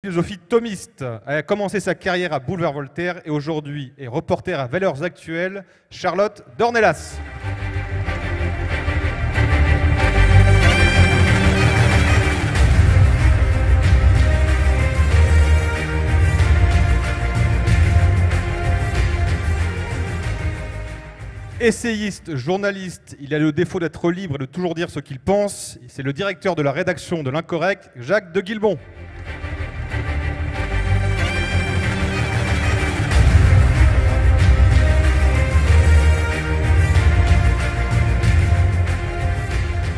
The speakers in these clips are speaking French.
Philosophie thomiste. Elle a commencé sa carrière à Boulevard Voltaire et aujourd'hui est reporter à Valeurs Actuelles, Charlotte Dornelas. Essayiste, journaliste, il a le défaut d'être libre et de toujours dire ce qu'il pense. C'est le directeur de la rédaction de l'Incorrect, Jacques de Guilbon.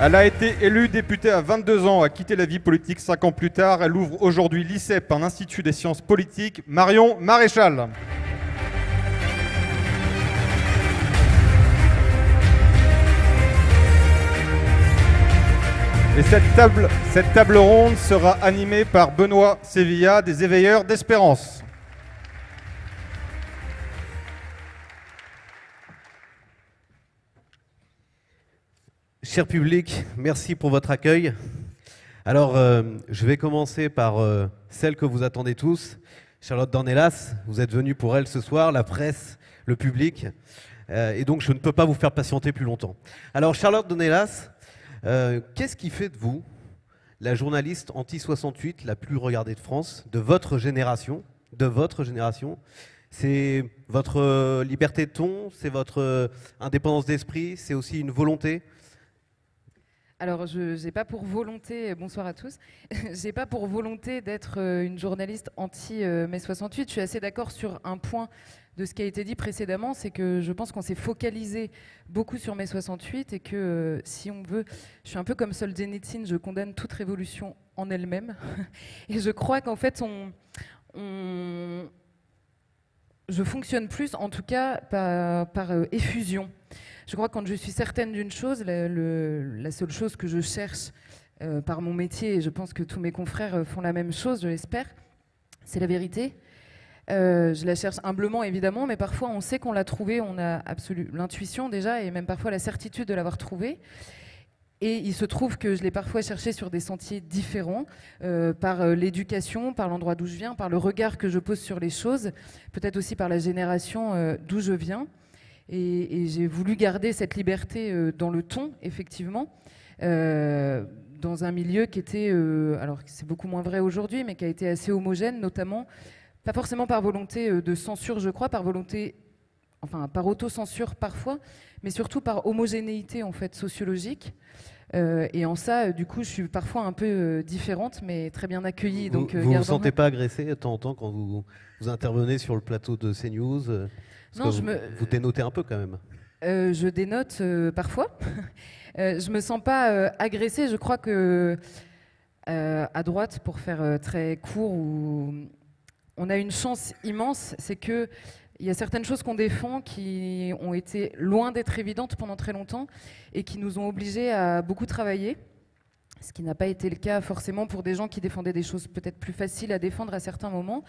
Elle a été élue députée à 22 ans, a quitté la vie politique 5 ans plus tard. Elle ouvre aujourd'hui l'ICEP, un institut des sciences politiques. Marion Maréchal. Et cette table ronde sera animée par Benoît Sevilla des Éveilleurs d'Espérance. Cher public, merci pour votre accueil. Alors, je vais commencer par celle que vous attendez tous. Charlotte Dornelas, vous êtes venue pour elle ce soir, la presse, le public. Et donc, je ne peux pas vous faire patienter plus longtemps. Alors, Charlotte Dornelas, qu'est-ce qui fait de vous la journaliste anti-68 la plus regardée de France, de votre génération, C'est votre liberté de ton, c'est votre indépendance d'esprit, c'est aussi une volonté? Alors, je n'ai pas pour volonté, bonsoir à tous, j'ai pas pour volonté d'être une journaliste anti-mai 68. Je suis assez d'accord sur un point de ce qui a été dit précédemment, c'est que je pense qu'on s'est focalisé beaucoup sur mai 68 et que si on veut, je suis un peu comme Solzhenitsyn, je condamne toute révolution en elle-même. Et je crois qu'en fait, je fonctionne plus, en tout cas, par effusion. Je crois que quand je suis certaine d'une chose, la seule chose que je cherche par mon métier, et je pense que tous mes confrères font la même chose, je l'espère, c'est la vérité. Je la cherche humblement, évidemment, mais parfois on sait qu'on l'a trouvée, on a l'intuition déjà, et même parfois la certitude de l'avoir trouvée. Et il se trouve que je l'ai parfois cherché sur des sentiers différents, par l'éducation, par l'endroit d'où je viens, par le regard que je pose sur les choses, peut-être aussi par la génération d'où je viens. Et j'ai voulu garder cette liberté dans le ton, effectivement, dans un milieu qui était, alors c'est beaucoup moins vrai aujourd'hui, mais qui a été assez homogène, notamment, pas forcément par volonté de censure, je crois, par volonté, enfin par autocensure parfois, mais surtout par homogénéité en fait sociologique. Et en ça, du coup, je suis parfois un peu différente, mais très bien accueillie. Donc, vous ne vous sentez pas agressé de temps en temps quand vous intervenez sur le plateau de CNews? Non, vous dénotez un peu quand même. Je dénote parfois. Je me sens pas agressée. Je crois que à droite, pour faire très court, on a une chance immense, c'est que il y a certaines choses qu'on défend qui ont été loin d'être évidentes pendant très longtemps et qui nous ont obligés à beaucoup travailler, ce qui n'a pas été le cas forcément pour des gens qui défendaient des choses peut-être plus faciles à défendre à certains moments.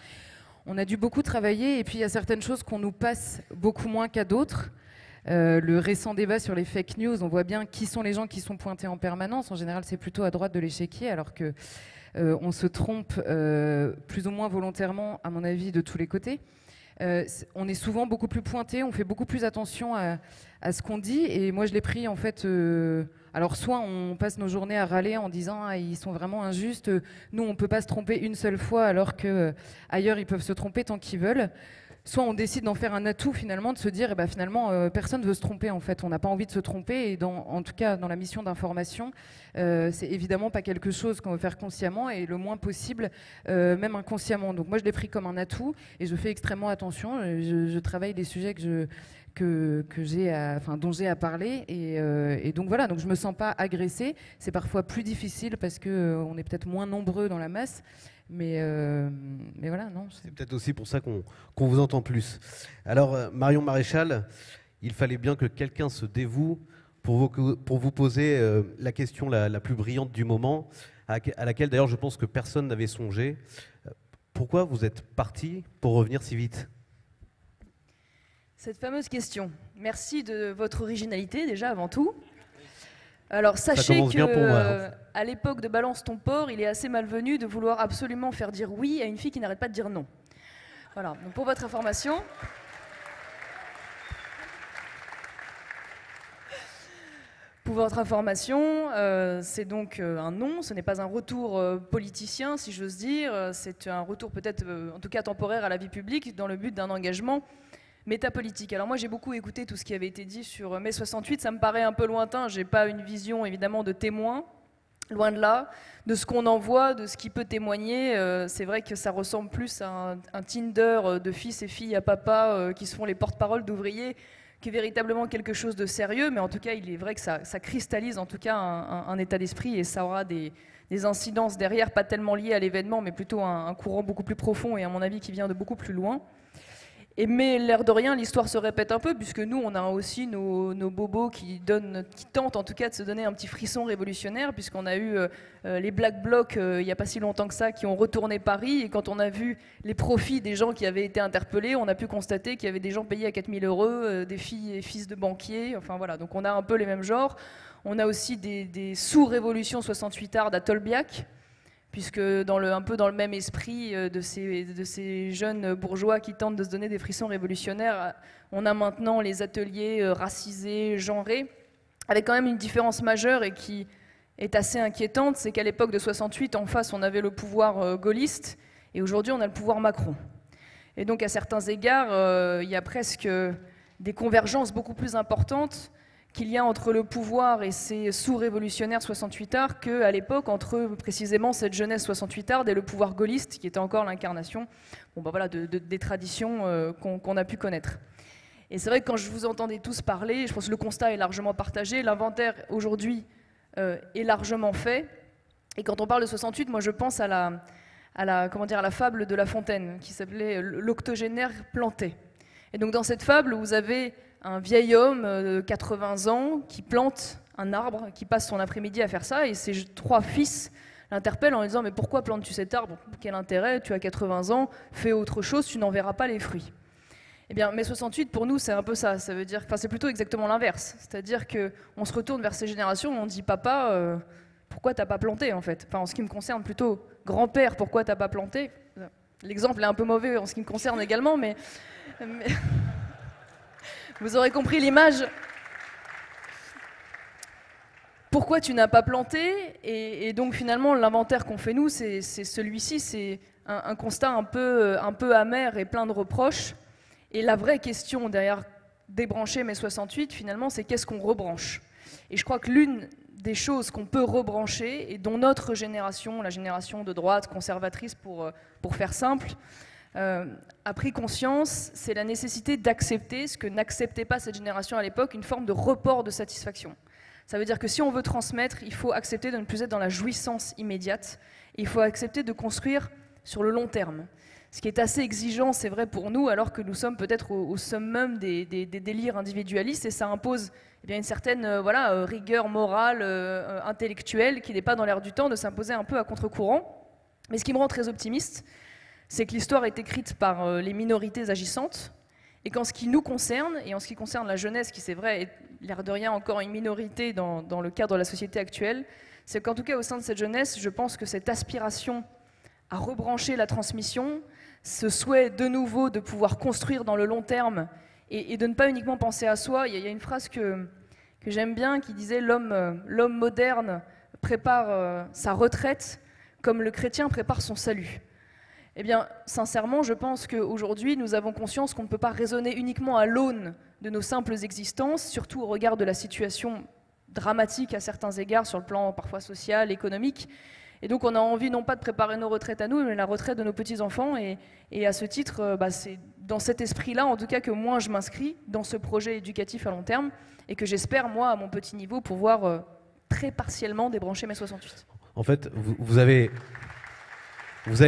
On a dû beaucoup travailler et puis il y a certaines choses qu'on nous passe beaucoup moins qu'à d'autres. Le récent débat sur les fake news, on voit bien qui sont les gens qui sont pointés en permanence. En général, c'est plutôt à droite de l'échiquier, alors que on se trompe plus ou moins volontairement, à mon avis, de tous les côtés. On est souvent beaucoup plus pointé, on fait beaucoup plus attention à ce qu'on dit. Et moi, je l'ai pris en fait. Alors, soit on passe nos journées à râler en disant ils sont vraiment injustes. Nous, on peut pas se tromper une seule fois, alors que ailleurs ils peuvent se tromper tant qu'ils veulent. Soit on décide d'en faire un atout finalement, de se dire finalement personne ne veut se tromper en fait, on n'a pas envie de se tromper et en tout cas dans la mission d'information, c'est évidemment pas quelque chose qu'on veut faire consciemment et le moins possible, même inconsciemment. Donc moi je l'ai pris comme un atout et je fais extrêmement attention, je travaille des sujets dont j'ai à parler et donc voilà, donc je me sens pas agressée. C'est parfois plus difficile parce que on est peut-être moins nombreux dans la masse. Mais voilà, non. C'est peut-être aussi pour ça qu'on vous entend plus. Alors, Marion Maréchal, il fallait bien que quelqu'un se dévoue pour vous poser la question la plus brillante du moment, à laquelle d'ailleurs je pense que personne n'avait songé. Pourquoi vous êtes parti pour revenir si vite? Cette fameuse question. Merci de votre originalité déjà avant tout. Alors sachez commence bien que pour moi. à l'époque de Balance ton porc, il est assez malvenu de vouloir absolument faire dire oui à une fille qui n'arrête pas de dire non. Voilà, donc pour votre information. Pour votre information, c'est donc un non, ce n'est pas un retour politicien, si j'ose dire, c'est un retour peut-être, en tout cas temporaire, à la vie publique, dans le but d'un engagement métapolitique. Alors moi j'ai beaucoup écouté tout ce qui avait été dit sur mai 68, ça me paraît un peu lointain, j'ai pas une vision évidemment de témoin, loin de là, de ce qu'on en voit, de ce qui peut témoigner, c'est vrai que ça ressemble plus à un Tinder de fils et filles à papa qui se font les porte-paroles d'ouvriers, qui est véritablement quelque chose de sérieux, mais en tout cas, il est vrai que ça cristallise en tout cas un état d'esprit et ça aura des incidences derrière, pas tellement liées à l'événement, mais plutôt un courant beaucoup plus profond et à mon avis qui vient de beaucoup plus loin. Mais l'air de rien, l'histoire se répète un peu, puisque nous, on a aussi nos bobos qui tentent en tout cas de se donner un petit frisson révolutionnaire, puisqu'on a eu les Black Blocs, il n'y a pas si longtemps que ça, qui ont retourné Paris, et quand on a vu les profits des gens qui avaient été interpellés, on a pu constater qu'il y avait des gens payés à 4 000 €, des filles et fils de banquiers, enfin voilà, donc on a un peu les mêmes genres. On a aussi des sous-révolutions 68ardes à Tolbiac, puisque un peu dans le même esprit de ces jeunes bourgeois qui tentent de se donner des frissons révolutionnaires, on a maintenant les ateliers racisés, genrés, avec quand même une différence majeure et qui est assez inquiétante, c'est qu'à l'époque de 68, en face, on avait le pouvoir gaulliste, et aujourd'hui, on a le pouvoir Macron. Et donc, à certains égards, il y a presque des convergences beaucoup plus importantes qu'il y a entre le pouvoir et ces sous-révolutionnaires 68ards qu'à l'époque entre précisément cette jeunesse 68arde et le pouvoir gaulliste qui était encore l'incarnation voilà, des traditions qu'on a pu connaître. Et c'est vrai que quand je vous entendais tous parler, je pense que le constat est largement partagé, l'inventaire aujourd'hui est largement fait. Et quand on parle de 68, moi je pense à la fable de La Fontaine qui s'appelait l'octogénaire planté. Et donc dans cette fable, vous avez un vieil homme de 80 ans qui plante un arbre, qui passe son après-midi à faire ça, et ses 3 fils l'interpellent en lui disant « Mais pourquoi plantes-tu cet arbre? Quel intérêt? Tu as 80 ans, fais autre chose, tu n'en verras pas les fruits. » Eh bien, mai 68, pour nous, c'est un peu ça. Ça veut dire, c'est plutôt exactement l'inverse. C'est-à-dire qu'on se retourne vers ces générations, on dit « Papa, pourquoi t'as pas planté, en fait ?» Enfin, en ce qui me concerne, plutôt « Grand-père, pourquoi t'as pas planté ?» L'exemple est un peu mauvais en ce qui me concerne également, mais... Vous aurez compris l'image. Pourquoi tu n'as pas planté? Et donc finalement, l'inventaire qu'on fait nous, c'est celui-ci, c'est un constat un peu amer et plein de reproches. Et la vraie question derrière débrancher mai 68, finalement, c'est qu'est-ce qu'on rebranche? Et je crois que l'une des choses qu'on peut rebrancher, et dont notre génération, la génération de droite, conservatrice pour faire simple, a pris conscience, c'est la nécessité d'accepter, ce que n'acceptait pas cette génération à l'époque, une forme de report de satisfaction. Ça veut dire que si on veut transmettre, il faut accepter de ne plus être dans la jouissance immédiate, et il faut accepter de construire sur le long terme. Ce qui est assez exigeant, c'est vrai pour nous, alors que nous sommes peut-être au summum des délires individualistes, et ça impose une certaine rigueur morale, intellectuelle, qui n'est pas dans l'air du temps de s'imposer un peu à contre-courant. Mais ce qui me rend très optimiste, c'est que l'histoire est écrite par les minorités agissantes, et qu'en ce qui nous concerne, et en ce qui concerne la jeunesse, qui c'est vrai est l'air de rien encore une minorité dans le cadre de la société actuelle, c'est qu'en tout cas au sein de cette jeunesse, je pense que cette aspiration à rebrancher la transmission, ce souhait de nouveau de pouvoir construire dans le long terme, et de ne pas uniquement penser à soi. Il y a une phrase que j'aime bien qui disait « L'homme moderne prépare sa retraite comme le chrétien prépare son salut ». Eh bien, sincèrement, je pense qu'aujourd'hui, nous avons conscience qu'on ne peut pas raisonner uniquement à l'aune de nos simples existences, surtout au regard de la situation dramatique à certains égards sur le plan parfois social, économique. Et donc, on a envie non pas de préparer nos retraites à nous, mais la retraite de nos petits-enfants. Et à ce titre, c'est dans cet esprit-là, en tout cas, que moi, je m'inscris dans ce projet éducatif à long terme et que j'espère, moi, à mon petit niveau, pouvoir très partiellement débrancher mai 68. En fait, vous avez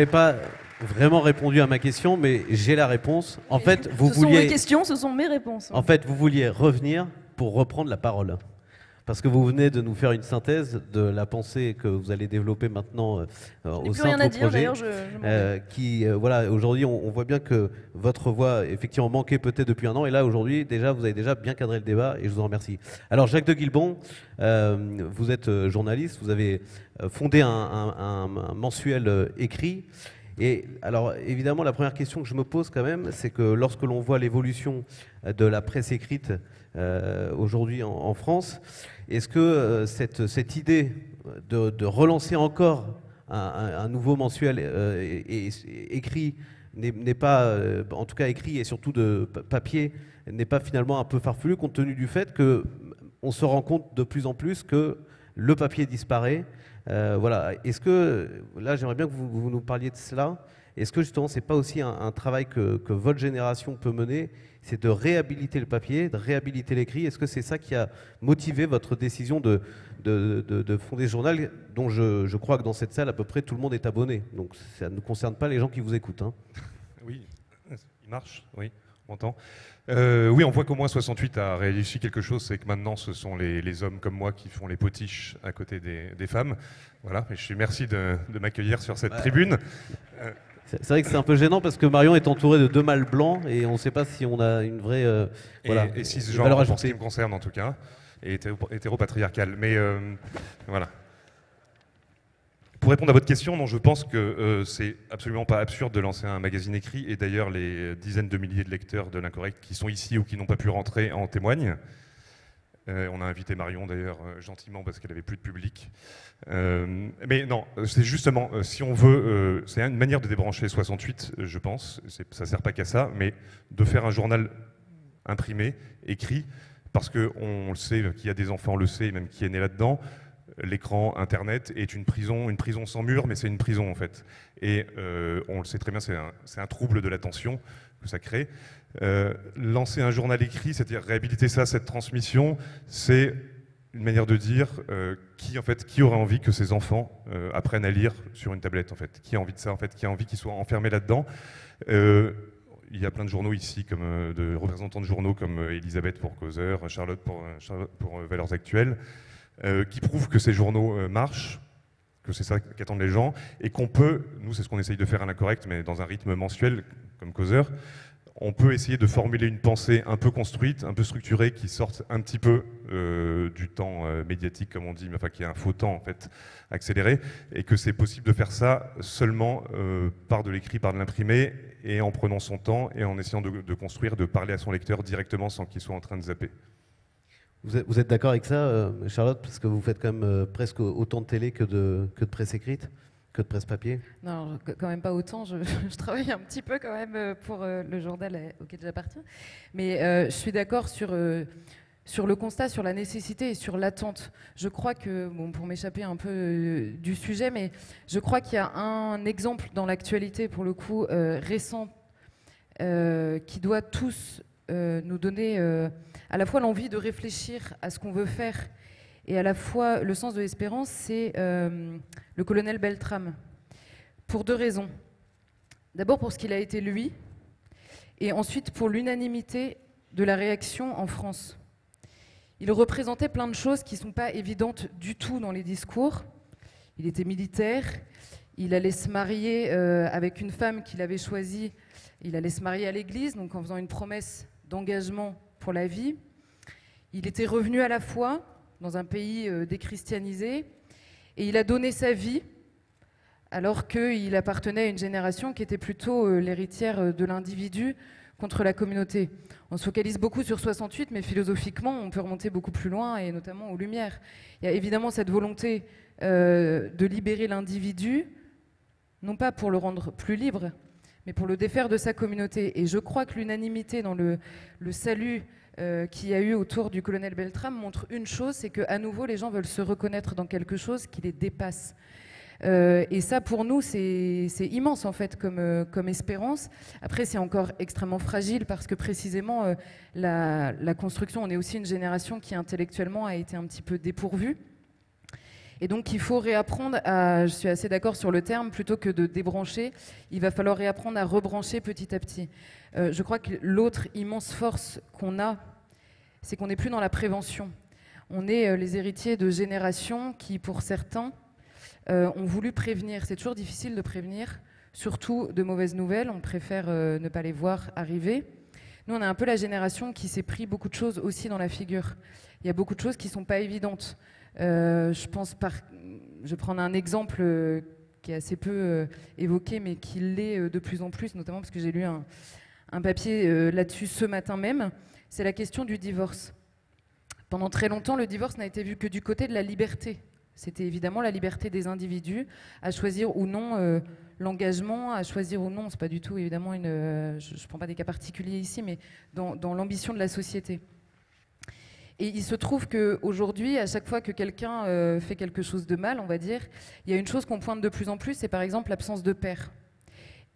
pas vraiment répondu à ma question, mais j'ai la réponse. En fait, ce sont mes questions, ce sont mes réponses. En fait, vous vouliez revenir pour reprendre la parole. parce que vous venez de nous faire une synthèse de la pensée que vous allez développer maintenant au sein de vos projets. Voilà, aujourd'hui, on voit bien que votre voix effectivement manquait peut-être depuis un an, et là aujourd'hui, déjà, vous avez déjà bien cadré le débat, et je vous en remercie. Alors, Jacques de Guilbon, vous êtes journaliste, vous avez fondé un mensuel écrit. Et alors, évidemment, la première question que je me pose quand même, c'est que lorsque l'on voit l'évolution de la presse écrite aujourd'hui en France, est-ce que cette idée de relancer encore un nouveau mensuel écrit n'est pas, en tout cas écrit et surtout de papier, n'est pas finalement un peu farfelu compte tenu du fait qu'on se rend compte de plus en plus que le papier disparaît? Voilà. Est-ce que, là j'aimerais bien que vous nous parliez de cela, est-ce que justement c'est pas aussi un travail que votre génération peut mener, c'est de réhabiliter le papier, de réhabiliter l'écrit? Est-ce que c'est ça qui a motivé votre décision de fonder ce journal dont je crois que dans cette salle à peu près tout le monde est abonné, donc ça ne concerne pas les gens qui vous écoutent, hein. Oui, il marche, oui, on m'entend. Oui, on voit qu'au moins 68 a réussi quelque chose, c'est que maintenant ce sont les hommes comme moi qui font les potiches à côté des femmes. Voilà, et je suis merci de m'accueillir sur cette tribune. C'est vrai que c'est un peu gênant parce que Marion est entouré de 2 mâles blancs et on ne sait pas si on a une vraie voilà, et cisgenre pour ce qui me concerne en tout cas, et hétéropatriarcal. Mais voilà. Pour répondre à votre question, non, je pense que c'est absolument pas absurde de lancer un magazine écrit, et d'ailleurs les dizaines de milliers de lecteurs de l'Incorrect qui sont ici ou qui n'ont pas pu rentrer en témoignent. On a invité Marion d'ailleurs gentiment parce qu'elle avait plus de public. Mais non, c'est justement, si on veut, c'est une manière de débrancher 68, je pense, ça sert pas qu'à ça, mais de faire un journal imprimé, écrit, parce qu'on le sait, qui a des enfants on le sait, même qui est né là-dedans. L'écran, Internet est une prison sans mur, mais c'est une prison en fait. Et on le sait très bien, c'est un trouble de l'attention que ça crée. Lancer un journal écrit, c'est-à-dire réhabiliter ça, cette transmission, c'est une manière de dire qui aurait envie que ses enfants apprennent à lire sur une tablette en fait. Qui a envie de ça en fait, qui a envie qu'ils soient enfermés là-dedans. Il y a plein de journaux ici, comme de représentants de journaux comme Elisabeth pour Causeur, Charlotte pour Valeurs Actuelles, qui prouvent que ces journaux marchent, que c'est ça qu'attendent les gens, et qu'on peut, nous c'est ce qu'on essaye de faire à l'Incorrect, mais dans un rythme mensuel comme Causeur, on peut essayer de formuler une pensée un peu construite, un peu structurée, qui sorte un petit peu du temps médiatique, comme on dit, mais enfin qui est un faux temps en fait, accéléré, et que c'est possible de faire ça seulement par de l'écrit, par de l'imprimé, et en prenant son temps, et en essayant de construire, de parler à son lecteur directement sans qu'il soit en train de zapper. Vous êtes d'accord avec ça, Charlotte, parce que vous faites quand même presque autant de télé que de presse écrite, que de presse papier? Non, quand même pas autant. Je travaille un petit peu quand même pour le journal auquel j'appartiens. Mais je suis d'accord sur le constat, sur la nécessité et sur l'attente. Je crois que, bon, pour m'échapper un peu du sujet, mais je crois qu'il y a un exemple dans l'actualité, pour le coup, récent, qui doit tous nous donner à la fois l'envie de réfléchir à ce qu'on veut faire et à la fois le sens de l'espérance, c'est le colonel Beltrame. Pour 2 raisons. D'abord pour ce qu'il a été lui, et ensuite pour l'unanimité de la réaction en France. Il représentait plein de choses qui ne sont pas évidentes du tout dans les discours. Il était militaire, il allait se marier avec une femme qu'il avait choisie, il allait se marier à l'église, donc en faisant une promesse d'engagement pour la vie. Il était revenu à la foi dans un pays déchristianisé et il a donné sa vie alors qu'il appartenait à une génération qui était plutôt l'héritière de l'individu contre la communauté. On se focalise beaucoup sur 68, mais philosophiquement, on peut remonter beaucoup plus loin, et notamment aux Lumières. Il y a évidemment cette volonté de libérer l'individu, non pas pour le rendre plus libre, mais pour le défaire de sa communauté. Et je crois que l'unanimité dans le salut qu'il y a eu autour du colonel Beltrame montre une chose, c'est qu'à nouveau, les gens veulent se reconnaître dans quelque chose qui les dépasse. Et ça, pour nous, c'est immense, en fait, comme espérance. Après, c'est encore extrêmement fragile parce que, précisément, la construction, on est aussi une génération qui, intellectuellement, a été un petit peu dépourvue. Et donc, il faut réapprendre à, je suis assez d'accord sur le terme, plutôt que de débrancher, il va falloir réapprendre à rebrancher petit à petit. Je crois que l'autre immense force qu'on a, c'est qu'on n'est plus dans la prévention. On est les héritiers de générations qui, pour certains, ont voulu prévenir. C'est toujours difficile de prévenir, surtout de mauvaises nouvelles. On préfère ne pas les voir arriver. Nous, on est un peu la génération qui s'est pris beaucoup de choses aussi dans la figure. Il y a beaucoup de choses qui ne sont pas évidentes. Je vais prendre un exemple qui est assez peu évoqué, mais qui l'est de plus en plus, notamment parce que j'ai lu un papier là-dessus ce matin même. C'est la question du divorce. Pendant très longtemps, le divorce n'a été vu que du côté de la liberté. C'était évidemment la liberté des individus à choisir ou non l'engagement, à choisir ou non, c'est pas du tout évidemment je ne prends pas des cas particuliers ici, mais dans l'ambition de la société. Et il se trouve qu'aujourd'hui, à chaque fois que quelqu'un fait quelque chose de mal, on va dire, il y a une chose qu'on pointe de plus en plus, c'est par exemple l'absence de père.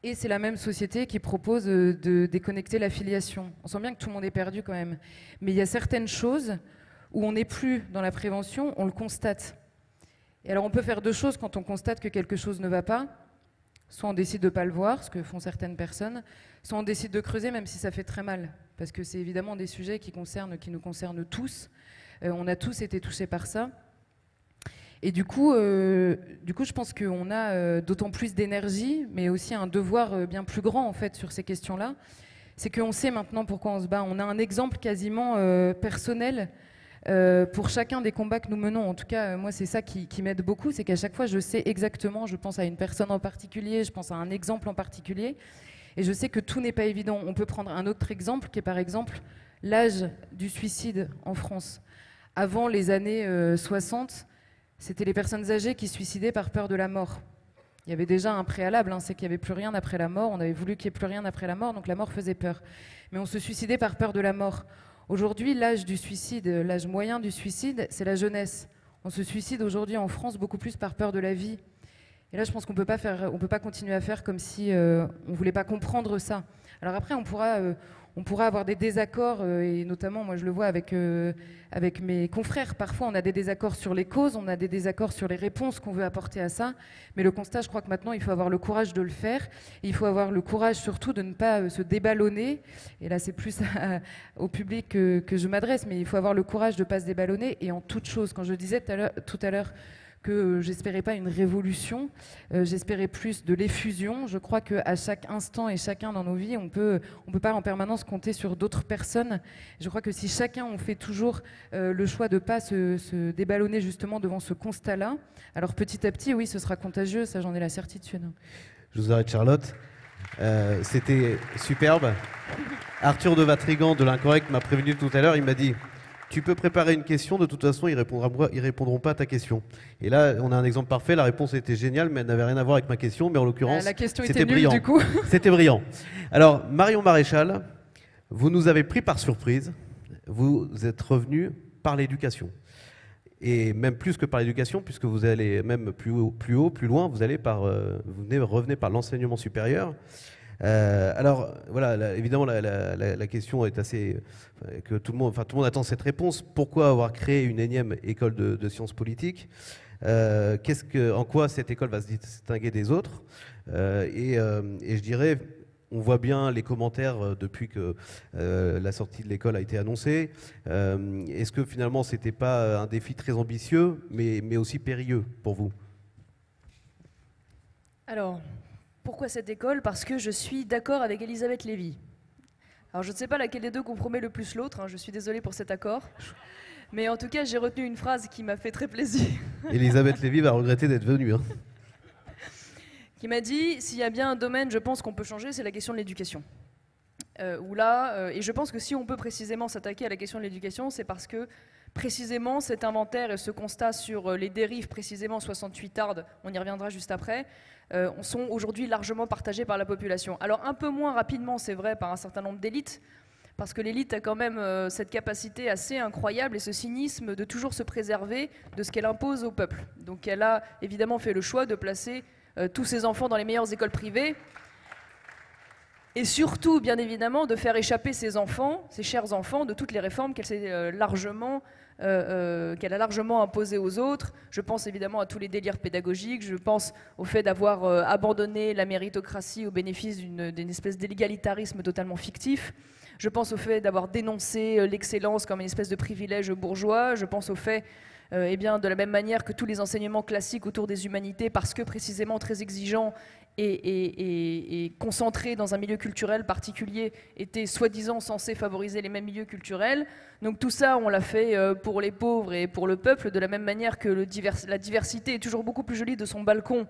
Et c'est la même société qui propose de déconnecter la filiation. On sent bien que tout le monde est perdu quand même. Mais il y a certaines choses où on n'est plus dans la prévention, on le constate. Et alors on peut faire deux choses quand on constate que quelque chose ne va pas. Soit on décide de ne pas le voir, ce que font certaines personnes, soit on décide de creuser même si ça fait très mal. Parce que c'est évidemment des sujets qui nous concernent tous. On a tous été touchés par ça. Et du coup, je pense qu'on a d'autant plus d'énergie, mais aussi un devoir bien plus grand en fait sur ces questions-là. C'est qu'on sait maintenant pourquoi on se bat. On a un exemple quasiment personnel pour chacun des combats que nous menons. En tout cas, moi, c'est ça qui m'aide beaucoup, c'est qu'à chaque fois, je sais exactement, je pense à une personne en particulier, je pense à un exemple en particulier, et je sais que tout n'est pas évident. On peut prendre un autre exemple, qui est par exemple l'âge du suicide en France. Avant les années 60, c'était les personnes âgées qui se suicidaient par peur de la mort. Il y avait déjà un préalable, c'est qu'il n'y avait plus rien après la mort. On avait voulu qu'il n'y ait plus rien après la mort, donc la mort faisait peur. Mais on se suicidait par peur de la mort. Aujourd'hui, l'âge du suicide, l'âge moyen du suicide, c'est la jeunesse. On se suicide aujourd'hui en France beaucoup plus par peur de la vie. Et là, je pense qu'on peut pas continuer à faire comme si on voulait pas comprendre ça. Alors après, on pourra avoir des désaccords, et notamment, moi je le vois avec mes confrères. Parfois, on a des désaccords sur les causes, on a des désaccords sur les réponses qu'on veut apporter à ça. Mais le constat, je crois que maintenant, il faut avoir le courage de le faire. Et il faut avoir le courage surtout de ne pas se déballonner. Et là, c'est plus au public que je m'adresse, mais il faut avoir le courage de ne pas se déballonner. Et en toute chose, quand je disais tout à l'heure que j'espérais pas une révolution, j'espérais plus de l'effusion. Je crois qu'à chaque instant et chacun dans nos vies, on peut pas en permanence compter sur d'autres personnes. Je crois que si chacun on fait toujours le choix de pas se déballonner justement devant ce constat-là, alors petit à petit, oui, ce sera contagieux, ça j'en ai la certitude. Je vous arrête, Charlotte. C'était superbe. Arthur de Vatrigan de l'Incorrect m'a prévenu tout à l'heure, il m'a dit: tu peux préparer une question, de toute façon, ils répondront pas à ta question. Et là, on a un exemple parfait. La réponse était géniale, mais elle n'avait rien à voir avec ma question. Mais en l'occurrence, la question c'était était nulle, brillant. du coup. C'était brillant. Alors, Marion Maréchal, vous nous avez pris par surprise. Vous êtes revenu par l'éducation. Et même plus que par l'éducation, puisque vous allez même plus haut, plus loin, vous revenez par l'enseignement supérieur. Alors voilà, évidemment la question est assez que tout le monde attend cette réponse. Pourquoi avoir créé une énième école de sciences politiques? En quoi cette école va se distinguer des autres? Et je dirais, on voit bien les commentaires depuis que la sortie de l'école a été annoncée. Est-ce que finalement c'était pas un défi très ambitieux, mais aussi périlleux pour vous? Alors, pourquoi cette école? Parce que je suis d'accord avec Elisabeth Lévy. Alors je ne sais pas laquelle des deux compromet le plus l'autre, je suis désolée pour cet accord. Mais en tout cas, j'ai retenu une phrase qui m'a fait très plaisir. Elisabeth Lévy va regretter d'être venue. Qui m'a dit, s'il y a bien un domaine, je pense qu'on peut changer, c'est la question de l'éducation. Et je pense que si on peut précisément s'attaquer à la question de l'éducation, c'est parce que précisément cet inventaire et ce constat sur les dérives, précisément 68 Ardes, on y reviendra juste après, sont aujourd'hui largement partagés par la population. Alors un peu moins rapidement, c'est vrai, par un certain nombre d'élites, parce que l'élite a quand même cette capacité assez incroyable et ce cynisme de toujours se préserver de ce qu'elle impose au peuple. Donc elle a évidemment fait le choix de placer tous ses enfants dans les meilleures écoles privées, et surtout, bien évidemment, de faire échapper ses enfants, ses chers enfants, de toutes les réformes qu'elle a largement imposées aux autres. Je pense évidemment à tous les délires pédagogiques, je pense au fait d'avoir abandonné la méritocratie au bénéfice d'une espèce d'égalitarisme totalement fictif. Je pense au fait d'avoir dénoncé l'excellence comme une espèce de privilège bourgeois. Je pense au fait, eh bien, de la même manière que tous les enseignements classiques autour des humanités, parce que précisément très exigeants et concentrés dans un milieu culturel particulier, étaient soi-disant censés favoriser les mêmes milieux culturels. Donc tout ça, on l'a fait pour les pauvres et pour le peuple, de la même manière que la diversité est toujours beaucoup plus jolie de son balcon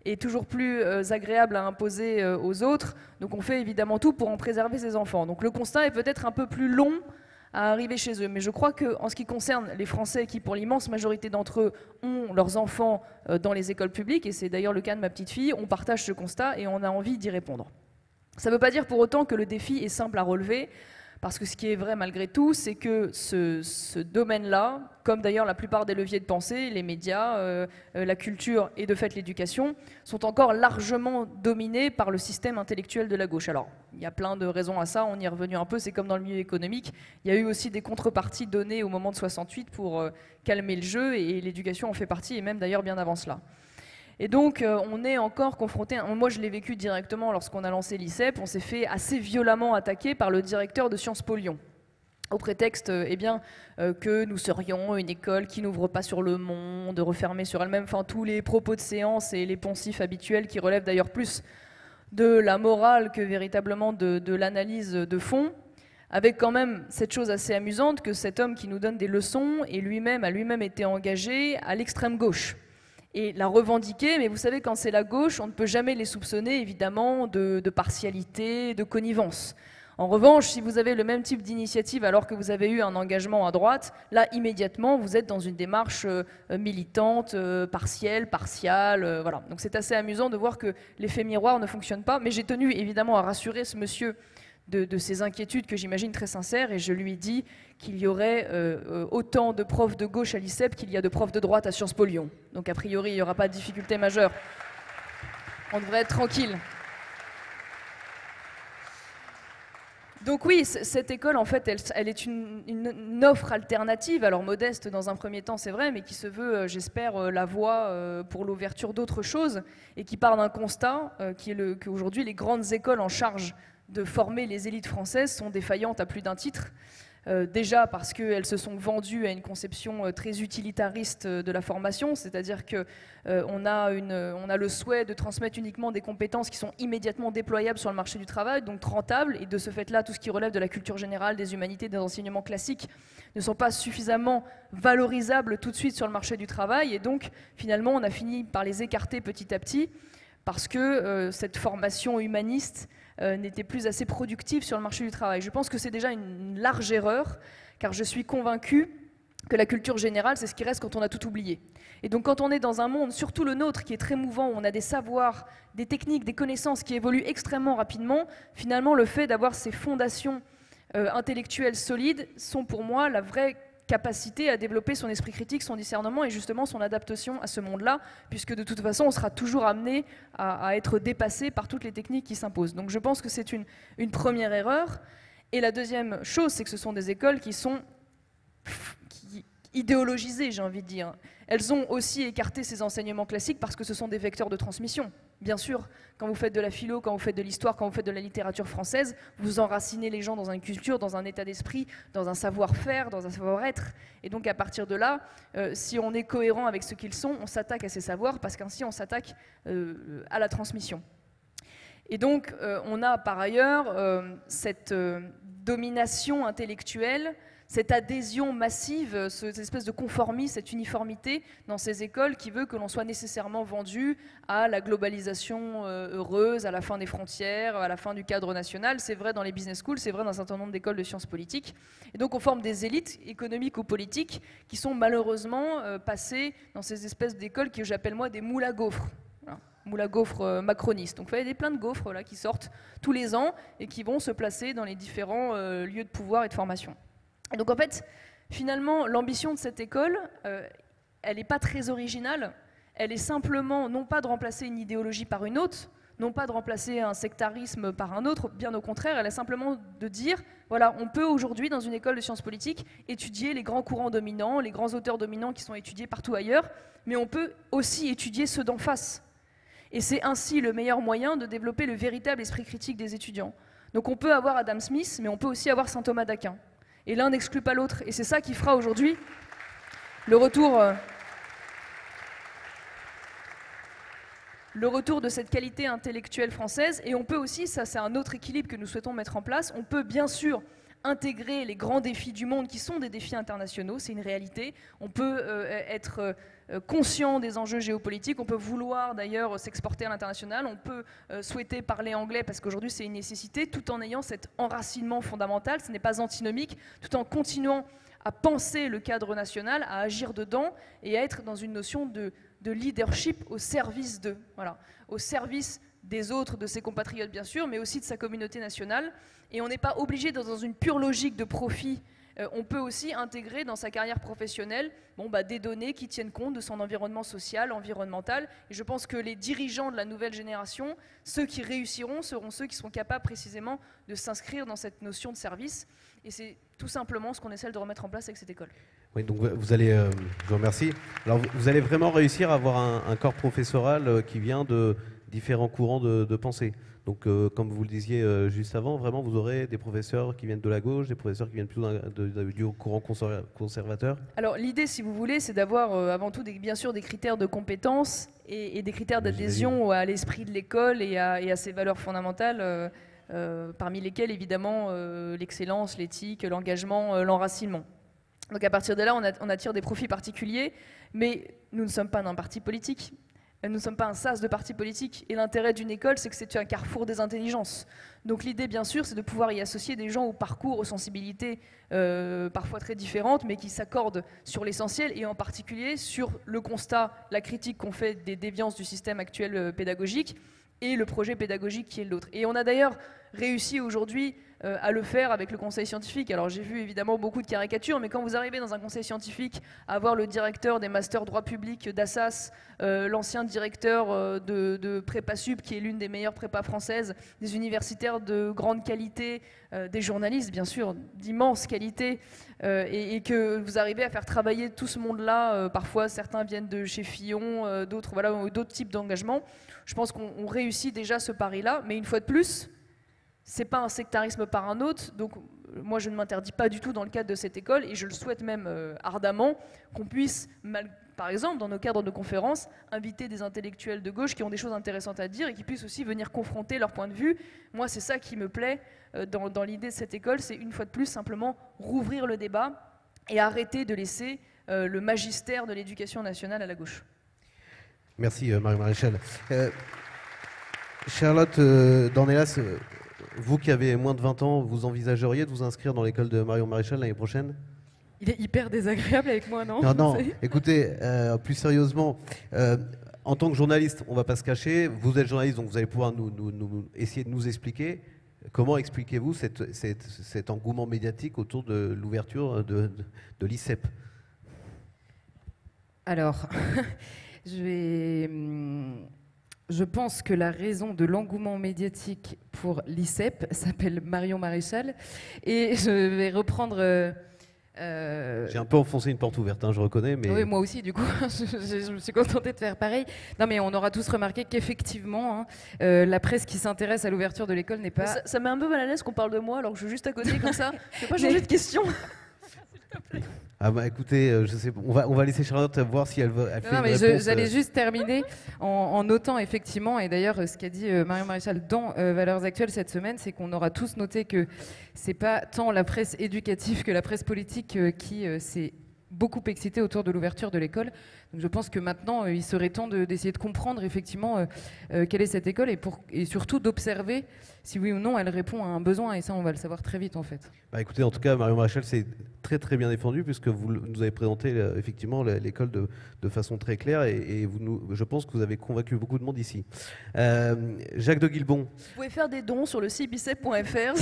et toujours plus agréable à imposer aux autres. Donc on fait évidemment tout pour en préserver ses enfants. Donc le constat est peut-être un peu plus long à arriver chez eux. Mais je crois qu'en ce qui concerne les Français qui, pour l'immense majorité d'entre eux, ont leurs enfants dans les écoles publiques, et c'est d'ailleurs le cas de ma petite fille, on partage ce constat et on a envie d'y répondre. Ça ne veut pas dire pour autant que le défi est simple à relever, parce que ce qui est vrai malgré tout, c'est que ce domaine-là, comme d'ailleurs la plupart des leviers de pensée, les médias, la culture et de fait l'éducation, sont encore largement dominés par le système intellectuel de la gauche. Alors, il y a plein de raisons à ça, on y est revenu un peu, c'est comme dans le milieu économique. Il y a eu aussi des contreparties données au moment de 68 pour calmer le jeu, et l'éducation en fait partie, et même d'ailleurs bien avant cela. Et donc, on est encore confronté, moi je l'ai vécu directement lorsqu'on a lancé l'ICEP, on s'est fait assez violemment attaquer par le directeur de Sciences Po Lyon, au prétexte eh bien, que nous serions une école qui n'ouvre pas sur le monde, refermée sur elle-même, enfin tous les propos de séance et les poncifs habituels qui relèvent d'ailleurs plus de la morale que véritablement de l'analyse de fond, avec quand même cette chose assez amusante que cet homme qui nous donne des leçons a lui-même été engagé à l'extrême gauche. Et l'a revendiquer, mais vous savez, quand c'est la gauche, on ne peut jamais les soupçonner, évidemment, de partialité, de connivence. En revanche, si vous avez le même type d'initiative alors que vous avez eu un engagement à droite, là, immédiatement, vous êtes dans une démarche militante, partielle, partiale, voilà. Donc c'est assez amusant de voir que l'effet miroir ne fonctionne pas, mais j'ai tenu, évidemment, à rassurer ce monsieur de ses inquiétudes que j'imagine très sincères, et je lui ai dit qu'il y aurait autant de profs de gauche à l'ICEP qu'il y a de profs de droite à Sciences Po Lyon. Donc a priori, il n'y aura pas de difficulté majeure. On devrait être tranquille. Donc oui, cette école, en fait, elle est une offre alternative, alors modeste dans un premier temps, c'est vrai, mais qui se veut, j'espère, la voie pour l'ouverture d'autres choses, et qui part d'un constat qui est qu'aujourd'hui, les grandes écoles en charge de former les élites françaises sont défaillantes à plus d'un titre. Déjà parce qu'elles se sont vendues à une conception très utilitariste de la formation, c'est-à-dire qu'on a le souhait de transmettre uniquement des compétences qui sont immédiatement déployables sur le marché du travail, donc rentables, et de ce fait-là, tout ce qui relève de la culture générale, des humanités, des enseignements classiques ne sont pas suffisamment valorisables tout de suite sur le marché du travail, et donc finalement on a fini par les écarter petit à petit, parce que cette formation humaniste n'était plus assez productive sur le marché du travail. Je pense que c'est déjà une large erreur, car je suis convaincue que la culture générale, c'est ce qui reste quand on a tout oublié. Et donc quand on est dans un monde, surtout le nôtre, qui est très mouvant, où on a des savoirs, des techniques, des connaissances qui évoluent extrêmement rapidement, finalement le fait d'avoir ces fondations intellectuelles solides sont pour moi la vraie capacité à développer son esprit critique, son discernement et justement son adaptation à ce monde-là, puisque de toute façon on sera toujours amené à être dépassé par toutes les techniques qui s'imposent. Donc je pense que c'est une première erreur. Et la deuxième chose, c'est que ce sont des écoles qui sont idéologisées, j'ai envie de dire. Elles ont aussi écarté ces enseignements classiques parce que ce sont des vecteurs de transmission. Bien sûr, quand vous faites de la philo, quand vous faites de l'histoire, quand vous faites de la littérature française, vous enracinez les gens dans une culture, dans un état d'esprit, dans un savoir-faire, dans un savoir-être. Et donc à partir de là, si on est cohérent avec ce qu'ils sont, on s'attaque à ces savoirs parce qu'ainsi on s'attaque à la transmission. Et donc on a par ailleurs cette domination intellectuelle, cette adhésion massive, cette espèce de conformisme, cette uniformité dans ces écoles qui veut que l'on soit nécessairement vendu à la globalisation heureuse, à la fin des frontières, à la fin du cadre national. C'est vrai dans les business schools, c'est vrai dans un certain nombre d'écoles de sciences politiques. Et donc on forme des élites économiques ou politiques qui sont malheureusement passées dans ces espèces d'écoles que j'appelle moi des moules à gaufres. Voilà. Moules à gaufres macronistes. Donc il y a plein de gaufres là, qui sortent tous les ans et qui vont se placer dans les différents lieux de pouvoir et de formation. Et donc en fait, finalement, l'ambition de cette école, elle n'est pas très originale. Elle est simplement, non pas de remplacer une idéologie par une autre, non pas de remplacer un sectarisme par un autre, bien au contraire, elle est simplement de dire, voilà, on peut aujourd'hui, dans une école de sciences politiques, étudier les grands courants dominants, les grands auteurs dominants qui sont étudiés partout ailleurs, mais on peut aussi étudier ceux d'en face. Et c'est ainsi le meilleur moyen de développer le véritable esprit critique des étudiants. Donc on peut avoir Adam Smith, mais on peut aussi avoir saint Thomas d'Aquin. Et l'un n'exclut pas l'autre. Et c'est ça qui fera aujourd'hui le retour de cette qualité intellectuelle française. Et on peut aussi, ça c'est un autre équilibre que nous souhaitons mettre en place, on peut bien sûr intégrer les grands défis du monde qui sont des défis internationaux, c'est une réalité. On peut être conscient des enjeux géopolitiques, on peut vouloir d'ailleurs s'exporter à l'international, on peut souhaiter parler anglais parce qu'aujourd'hui c'est une nécessité, tout en ayant cet enracinement fondamental, ce n'est pas antinomique, tout en continuant à penser le cadre national, à agir dedans et à être dans une notion de leadership au service d'eux, voilà, au service des autres, de ses compatriotes bien sûr, mais aussi de sa communauté nationale. Et on n'est pas obligé d'être dans une pure logique de profit. On peut aussi intégrer dans sa carrière professionnelle des données qui tiennent compte de son environnement social, environnemental. Et je pense que les dirigeants de la nouvelle génération, ceux qui réussiront, seront ceux qui seront capables précisément de s'inscrire dans cette notion de service. Et c'est tout simplement ce qu'on essaie de remettre en place avec cette école. Oui, donc vous allez, je vous remercie. Alors vous allez vraiment réussir à avoir un corps professoral qui vient de différents courants de pensée. Donc comme vous le disiez juste avant, vraiment vous aurez des professeurs qui viennent de la gauche, des professeurs qui viennent plutôt du courant conservateur. Alors l'idée, si vous voulez, c'est d'avoir avant tout bien sûr des critères de compétences et des critères d'adhésion à l'esprit de l'école et à ses valeurs fondamentales, parmi lesquelles évidemment l'excellence, l'éthique, l'engagement, l'enracinement. Donc à partir de là, on attire des profils particuliers, mais nous ne sommes pas d'un parti politique. Nous ne sommes pas un sas de parti politique. Et l'intérêt d'une école, c'est que c'est un carrefour des intelligences. Donc l'idée, bien sûr, c'est de pouvoir y associer des gens au parcours, aux sensibilités parfois très différentes, mais qui s'accordent sur l'essentiel, et en particulier sur le constat, la critique qu'on fait des déviances du système actuel pédagogique, et le projet pédagogique qui est l'autre. Et on a d'ailleurs réussi aujourd'hui à le faire avec le conseil scientifique. Alors j'ai vu évidemment beaucoup de caricatures, mais quand vous arrivez dans un conseil scientifique à voir le directeur des masters droit public d'Assas, l'ancien directeur de Prépa Sup, qui est l'une des meilleures prépas françaises, des universitaires de grande qualité, des journalistes bien sûr d'immense qualité, et que vous arrivez à faire travailler tout ce monde-là, parfois certains viennent de chez Fillon, d'autres voilà, d'autres types d'engagement. Je pense qu'on réussit déjà ce pari-là, mais une fois de plus, c'est pas un sectarisme par un autre, donc moi je ne m'interdis pas du tout dans le cadre de cette école, et je le souhaite même ardemment, qu'on puisse, par exemple dans nos cadres de conférences, inviter des intellectuels de gauche qui ont des choses intéressantes à dire et qui puissent aussi venir confronter leur point de vue. Moi c'est ça qui me plaît dans l'idée de cette école, c'est une fois de plus simplement rouvrir le débat et arrêter de laisser le magistère de l'éducation nationale à la gauche. Merci Marion Maréchal. Charlotte Dornelas, vous qui avez moins de 20 ans, vous envisageriez de vous inscrire dans l'école de Marion Maréchal l'année prochaine ? Il est hyper désagréable avec moi, non ? Non, écoutez, plus sérieusement, en tant que journaliste, on ne va pas se cacher, vous êtes journaliste, donc vous allez pouvoir essayer de nous expliquer. Comment expliquez-vous cet engouement médiatique autour de l'ouverture de l'ICEP ? Alors, je pense que la raison de l'engouement médiatique pour l'ICEP s'appelle Marion Maréchal. Et je vais reprendre... J'ai un peu enfoncé une porte ouverte, je reconnais. Mais... Oui, moi aussi, du coup, je me suis contentée de faire pareil. Non, mais on aura tous remarqué qu'effectivement, la presse qui s'intéresse à l'ouverture de l'école n'est pas... Ça met un peu mal à l'aise qu'on parle de moi, alors que je suis juste à côté comme ça. Je ne vais pas changer de question. Ah bah écoutez, je sais, on va laisser Charlotte voir si elle fait une réponse. J'allais juste terminer en notant effectivement, et d'ailleurs ce qu'a dit Marion Maréchal dans Valeurs Actuelles cette semaine, c'est qu'on aura tous noté que c'est pas tant la presse éducative que la presse politique qui s'est beaucoup excitée autour de l'ouverture de l'école. Donc je pense que maintenant il serait temps d'essayer de comprendre effectivement quelle est cette école et surtout d'observer si oui ou non elle répond à un besoin, et ça on va le savoir très vite en fait. Bah écoutez, en tout cas Marion Maréchal s'est très très bien défendu puisque vous nous avez présenté effectivement l'école de façon très claire et je pense que vous avez convaincu beaucoup de monde ici. Jacques de Guilbon. Vous pouvez faire des dons sur le site bicep.fr.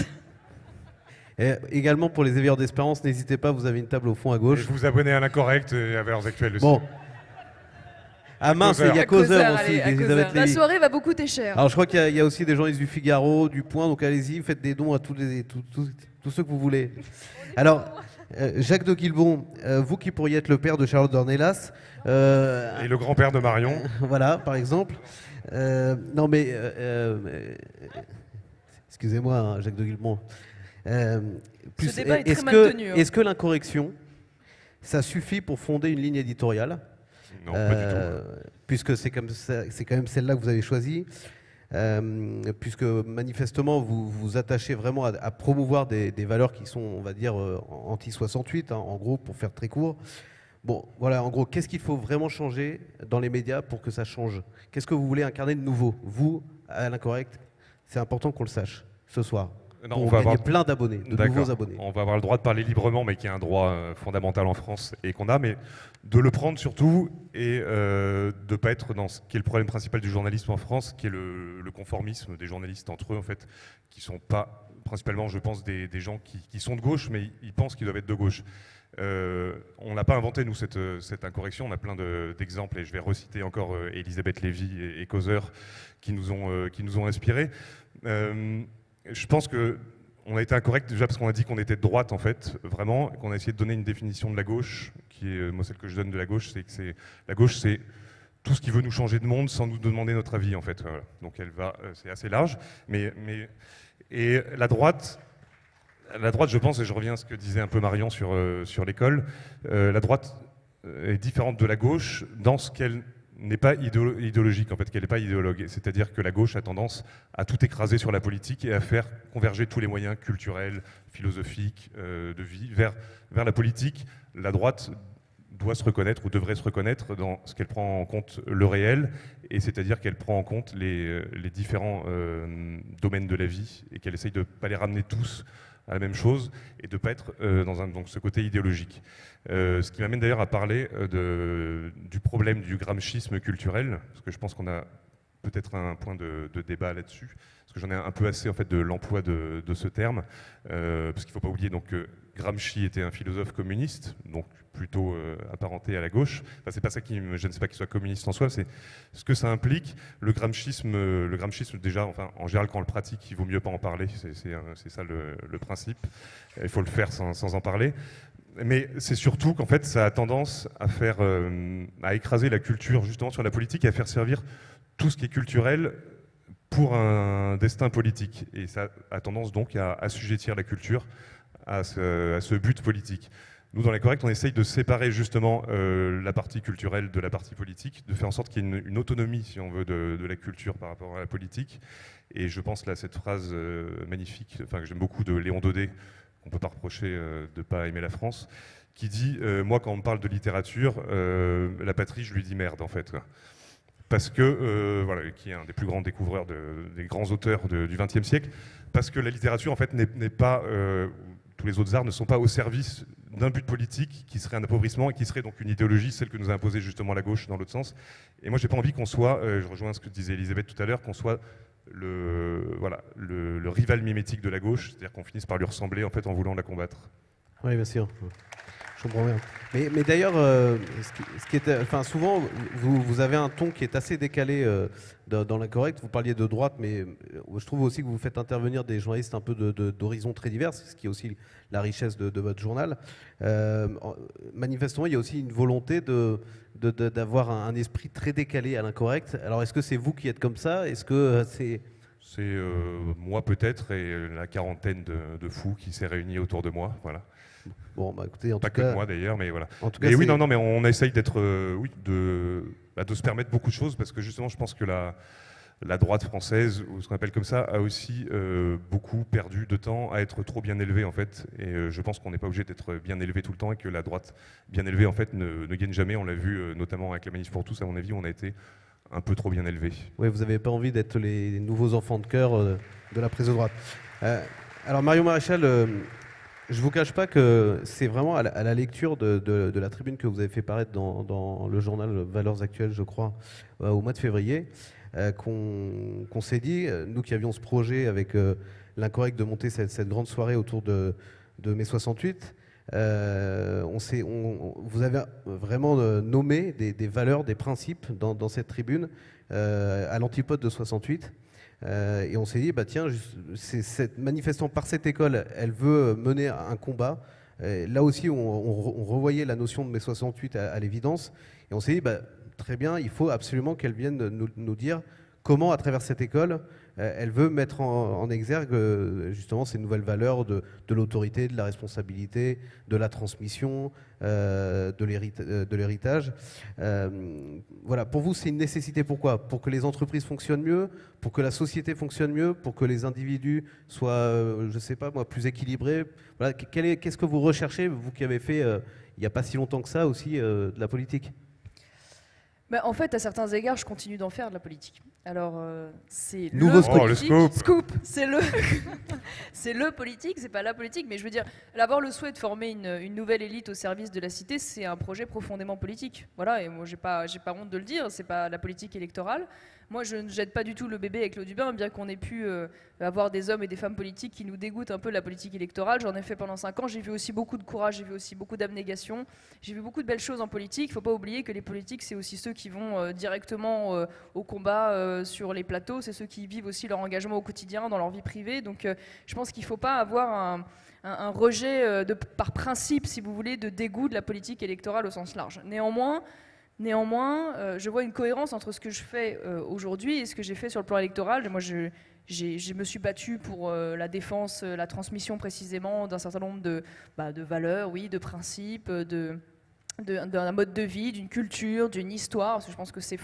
Et également pour les éveilleurs d'espérance, n'hésitez pas, vous avez une table au fond à gauche. Vous vous abonnez à l'Incorrect et à Valeurs Actuelles aussi. Bon. Ah mince, il y a Causeur aussi. La soirée va beaucoup coûter cher. Alors je crois qu'il y a aussi des journalistes du Figaro, du Point, donc allez-y, faites des dons à tous ceux que vous voulez. Alors, Jacques de Guilbon, vous qui pourriez être le père de Charlotte Dornelas. Et le grand-père de Marion. Voilà, par exemple. Non mais... Excusez-moi, hein, Jacques de Guillemont. Ce débat est très mal tenu. Est-ce que l'incorrection, ça suffit pour fonder une ligne éditoriale? Non, pas du tout. Puisque c'est quand même celle-là que vous avez choisie. Puisque manifestement vous vous attachez vraiment à promouvoir des valeurs qui sont, on va dire, anti-68, hein, en gros, pour faire très court. Bon, voilà, en gros, qu'est-ce qu'il faut vraiment changer dans les médias pour que ça change? Qu'est-ce que vous voulez incarner de nouveau? Vous, à l'Incorrect, c'est important qu'on le sache ce soir. Non, on va gagner plein d'abonnés, de nouveaux abonnés. On va avoir le droit de parler librement, mais qui est un droit fondamental en France et qu'on a, mais de le prendre surtout et de ne pas être dans ce qui est le problème principal du journalisme en France, qui est le conformisme des journalistes entre eux, en fait, qui ne sont pas principalement, je pense, des gens qui sont de gauche, mais ils pensent qu'ils doivent être de gauche. On n'a pas inventé, nous, cette incorrection. On a plein d'exemples, et je vais reciter encore Elisabeth Lévy et Causeur qui nous ont inspirés. Je pense qu'on a été incorrect déjà parce qu'on a dit qu'on était de droite, en fait, vraiment, et qu'on a essayé de donner une définition de la gauche, qui est, moi, celle que je donne de la gauche, c'est que la gauche, c'est tout ce qui veut nous changer de monde sans nous demander notre avis, en fait. Voilà. Donc c'est assez large. Et la droite, je pense, et je reviens à ce que disait un peu Marion sur l'école, la droite est différente de la gauche dans ce qu'elle n'est pas idéologique, en fait, qu'elle n'est pas idéologue. C'est-à-dire que la gauche a tendance à tout écraser sur la politique et à faire converger tous les moyens culturels, philosophiques, de vie vers la politique. La droite doit se reconnaître ou devrait se reconnaître dans ce qu'elle prend en compte le réel, et c'est-à-dire qu'elle prend en compte les différents domaines de la vie et qu'elle essaye de ne pas les ramener tous à la même chose et de ne pas être dans donc ce côté idéologique. Ce qui m'amène d'ailleurs à parler du problème du gramscisme culturel, parce que je pense qu'on a peut-être un point de débat là-dessus, parce que j'en ai un peu assez en fait de l'emploi de ce terme, parce qu'il ne faut pas oublier donc que Gramsci était un philosophe communiste, donc plutôt apparenté à la gauche. Enfin, c'est pas ça qui me gêne, c'est pas qu'il soit communiste en soi, c'est ce que ça implique. Le gramscisme déjà, enfin, en général, quand on le pratique, il vaut mieux pas en parler. C'est ça le principe. Il faut le faire sans en parler. Mais c'est surtout qu'en fait, ça a tendance à écraser la culture justement sur la politique et à faire servir tout ce qui est culturel pour un destin politique. Et ça a tendance donc à assujettir la culture à ce but politique. Nous, dans l'Incorrect, on essaye de séparer justement la partie culturelle de la partie politique, de faire en sorte qu'il y ait une autonomie, si on veut, de la culture par rapport à la politique. Et je pense là, cette phrase magnifique, que j'aime beaucoup, de Léon Daudet, qu'on ne peut pas reprocher de ne pas aimer la France, qui dit moi, quand on me parle de littérature, la patrie, je lui dis merde, en fait. Parce que, qui est un des plus grands découvreurs, des grands auteurs du XXe siècle, parce que la littérature, en fait, n'est pas... tous les autres arts ne sont pas au service d'un but politique qui serait un appauvrissement et qui serait donc une idéologie, celle que nous a imposée justement la gauche dans l'autre sens. Et moi, j'ai pas envie qu'on soit, je rejoins ce que disait Elisabeth tout à l'heure, qu'on soit le rival mimétique de la gauche, c'est-à-dire qu'on finisse par lui ressembler en fait en voulant la combattre. Oui, bien sûr. Je comprends bien. Mais d'ailleurs, souvent, vous avez un ton qui est assez décalé dans l'Incorrect. Vous parliez de droite, mais je trouve aussi que vous faites intervenir des journalistes un peu d'horizons très divers, ce qui est aussi la richesse de votre journal. Manifestement, il y a aussi une volonté d'avoir un esprit très décalé à l'Incorrect. Alors, est-ce que c'est vous qui êtes comme ça? Est-ce que c'est... C'est moi peut-être et la quarantaine de fous qui s'est réunis autour de moi, voilà. Bon, bah écoutez, en pas tout cas, que moi d'ailleurs, mais voilà. En tout cas, mais oui, non, mais on essaye d'être, de se permettre beaucoup de choses parce que justement, je pense que la droite française, ou ce qu'on appelle comme ça, a aussi beaucoup perdu de temps à être trop bien élevée en fait. Et je pense qu'on n'est pas obligé d'être bien élevé tout le temps et que la droite bien élevée en fait ne gagne jamais. On l'a vu notamment avec la Manif pour tous, à mon avis, on a été un peu trop bien élevé. Oui, vous n'avez pas envie d'être les nouveaux enfants de cœur de la prise de droite. Alors Marion Maréchal, je ne vous cache pas que c'est vraiment à la lecture de la tribune que vous avez fait paraître dans le journal Valeurs Actuelles, je crois, au mois de février, qu'on s'est dit, nous qui avions ce projet avec l'Incorrect de monter cette grande soirée autour de mai 68, vous avez vraiment nommé des valeurs, des principes dans cette tribune à l'antipode de 68. Et on s'est dit, bah tiens, manifestant par cette école, elle veut mener un combat. Là aussi, on revoyait la notion de mai 68 à l'évidence. Et on s'est dit, bah, très bien, il faut absolument qu'elle vienne nous dire comment, à travers cette école, elle veut mettre en exergue justement ces nouvelles valeurs de l'autorité, de la responsabilité, de la transmission, de l'héritage. Voilà, pour vous, c'est une nécessité. Pourquoi? Pour que les entreprises fonctionnent mieux, pour que la société fonctionne mieux, pour que les individus soient, je ne sais pas moi, plus équilibrés. Voilà, qu'est-ce que vous recherchez, vous qui avez fait, il n'y a pas si longtemps que ça aussi, de la politique? En fait, à certains égards, je continue d'en faire de la politique. Alors, c'est Nouveau scoop. C'est le, c'est le politique, c'est pas la politique. Mais je veux dire, avoir le souhait de former une nouvelle élite au service de la cité, c'est un projet profondément politique. Voilà, et moi, j'ai pas honte de le dire. C'est pas la politique électorale. Moi, je ne jette pas du tout le bébé avec l'eau du bain, bien qu'on ait pu avoir des hommes et des femmes politiques qui nous dégoûtent un peu de la politique électorale. J'en ai fait pendant 5 ans. J'ai vu aussi beaucoup de courage, j'ai vu aussi beaucoup d'abnégation. J'ai vu beaucoup de belles choses en politique. Il ne faut pas oublier que les politiques, c'est aussi ceux qui vont directement au combat sur les plateaux. C'est ceux qui vivent aussi leur engagement au quotidien, dans leur vie privée. Donc, je pense qu'il ne faut pas avoir un rejet par principe, si vous voulez, de dégoût de la politique électorale au sens large. Néanmoins, je vois une cohérence entre ce que je fais aujourd'hui et ce que j'ai fait sur le plan électoral. Moi, je me suis battue pour la défense, la transmission précisément d'un certain nombre de valeurs, oui, de principes, d'un mode de vie, d'une culture, d'une histoire. Parce que je pense que c'est